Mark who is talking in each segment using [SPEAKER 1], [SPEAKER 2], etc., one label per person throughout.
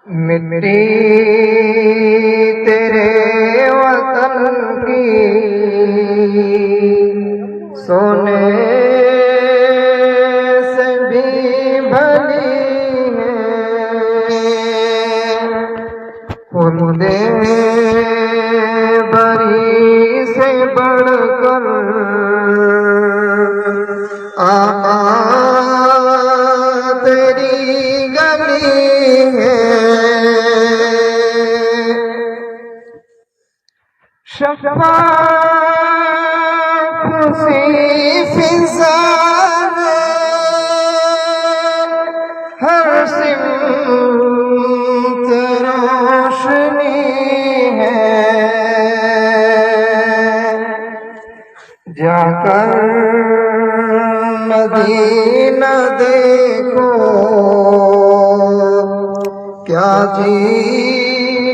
[SPEAKER 1] مٹی تیرے وطن کی سونے سے بھی بھلی ہے، خلد بری سے بڑھ کر آقا تیری گلی ہے۔ شفاف سی فضا میں ہر سمت روشنی ہے، جا کر مدینہ دیکھو کیا چیز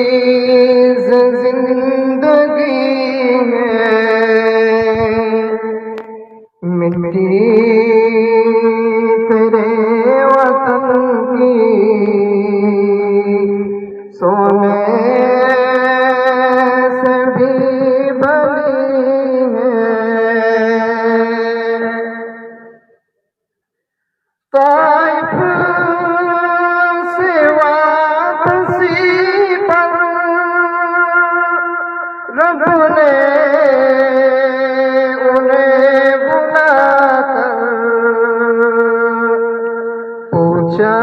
[SPEAKER 1] زندگی ہے۔ مٹی تیرے وطن کی سونے سے بھی بھلی ہے۔ طائف سے واپسی پر رب نے انہیں بلا کر پوچھا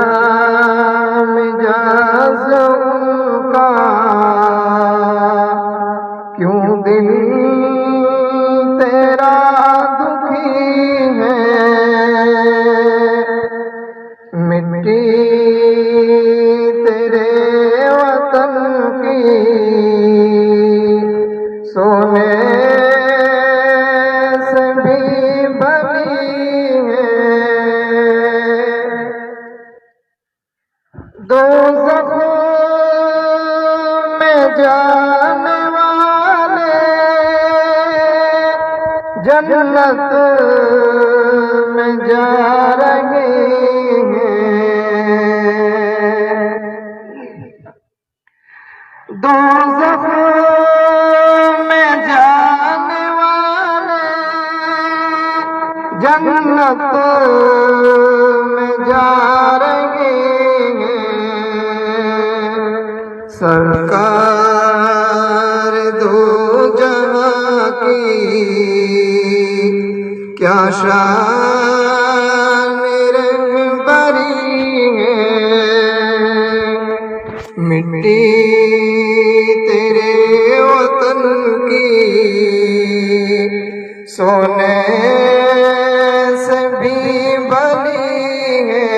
[SPEAKER 1] مجاز ان کا کیوں دل تیرا دکھی ہے۔ مٹی تیرے وطن کی سونے سے بھی بھلی ہے۔ دوزخ میں جانے والے جنت میں جا رہے ہیں، دوزخ میں جانے والے جنت میں جا رہے ہیں۔ سرکار دو جہاں کی کیا شان رہبری ہے۔ مٹی تیرے وطن کی سونے سے بھی بھلی ہے،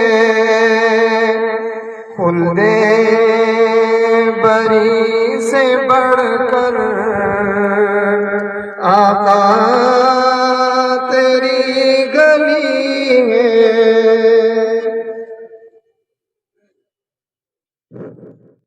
[SPEAKER 1] خلد بری سے بڑھ کر آقا